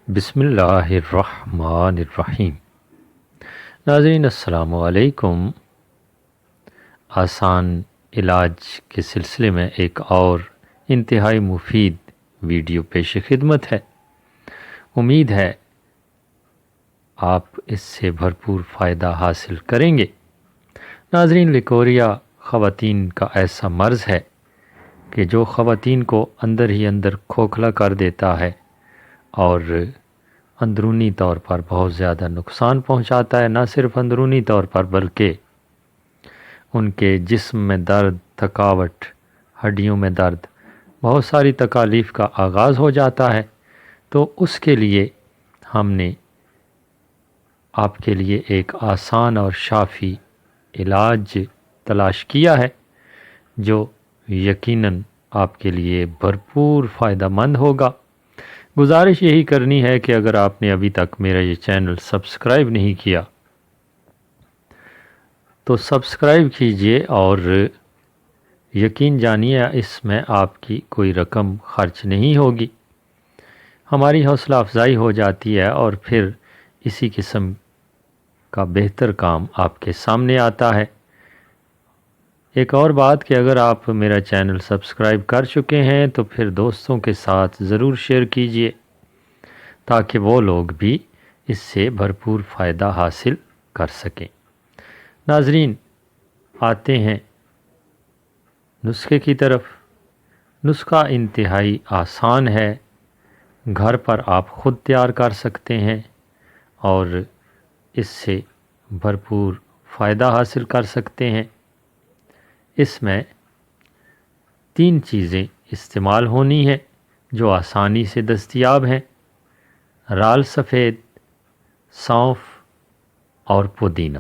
بسم اللہ الرحمن الرحیم۔ ناظرین السلام علیکم۔ آسان علاج کے سلسلے میں ایک اور انتہائی مفید ویڈیو پیش خدمت ہے۔ امید ہے آپ اس سے بھرپور فائدہ حاصل کریں گے۔ ناظرین، لیکوریا خواتین کا ایسا مرض ہے کہ جو خواتین کو اندر ہی اندر کھوکھلا کر دیتا ہے اور اندرونی طور پر بہت زیادہ نقصان پہنچاتا ہے۔ نہ صرف اندرونی طور پر بلکہ ان کے جسم میں درد، تھکاوٹ، ہڈیوں میں درد، بہت ساری تکالیف کا آغاز ہو جاتا ہے۔ تو اس کے لیے ہم نے آپ کے لیے ایک آسان اور شافی علاج تلاش کیا ہے جو یقیناً آپ کے لیے بھرپور فائدہ مند ہوگا۔ گزارش یہی کرنی ہے کہ اگر آپ نے ابھی تک میرا یہ چینل سبسکرائب نہیں کیا تو سبسکرائب کیجئے، اور یقین جانیے اس میں آپ کی کوئی رقم خرچ نہیں ہوگی۔ ہماری حوصلہ افزائی ہو جاتی ہے اور پھر اسی قسم کا بہتر کام آپ کے سامنے آتا ہے۔ ایک اور بات کہ اگر آپ میرا چینل سبسکرائب کر چکے ہیں تو پھر دوستوں کے ساتھ ضرور شیئر کیجئے تاکہ وہ لوگ بھی اس سے بھرپور فائدہ حاصل کر سکیں۔ ناظرین، آتے ہیں نسخے کی طرف۔ نسخہ انتہائی آسان ہے، گھر پر آپ خود تیار کر سکتے ہیں اور اس سے بھرپور فائدہ حاصل کر سکتے ہیں۔ اس میں 3 چیزیں استعمال ہونی ہیں جو آسانی سے دستیاب ہیں: رال سفید، سونف اور پودینہ۔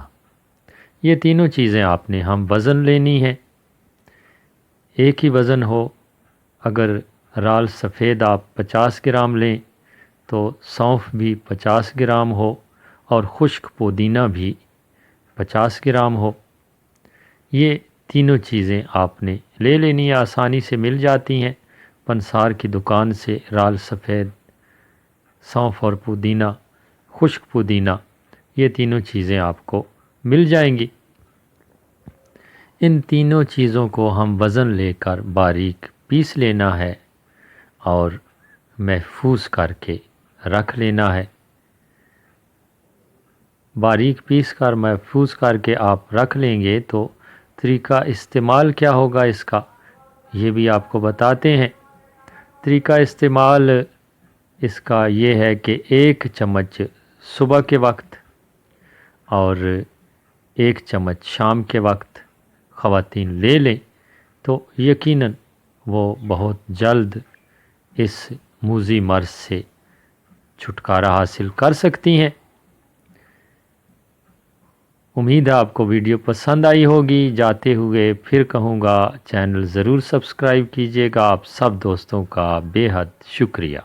یہ تینوں چیزیں آپ نے ہم وزن لینی ہیں، ایک ہی وزن ہو۔ اگر رال سفید آپ 50 گرام لیں تو سونف بھی 50 گرام ہو اور خشک پودینہ بھی 50 گرام ہو۔ یہ تینوں چیزیں آپ نے لے لینی ہیں، آسانی سے مل جاتی ہیں پنسار کی دکان سے۔ رال سفید، سونف اور پودینہ، خشک پودینہ، یہ تینوں چیزیں آپ کو مل جائیں گی۔ ان تینوں چیزوں کو ہم وزن لے کر باریک پیس لینا ہے اور محفوظ کر کے رکھ لینا ہے۔ باریک پیس کر محفوظ کر کے آپ رکھ لیں گے تو طریقہ استعمال کیا ہوگا اس کا، یہ بھی آپ کو بتاتے ہیں۔ طریقہ استعمال اس کا یہ ہے کہ 1 چمچ صبح کے وقت اور 1 چمچ شام کے وقت خواتین لے لیں تو یقیناً وہ بہت جلد اس موذی مرض سے چھٹکارا حاصل کر سکتی ہیں۔ امید ہے آپ کو ویڈیو پسند آئی ہوگی۔ جاتے ہوئے پھر کہوں گا چینل ضرور سبسکرائب کیجیے گا۔ آپ سب دوستوں کا بے حد شکریہ۔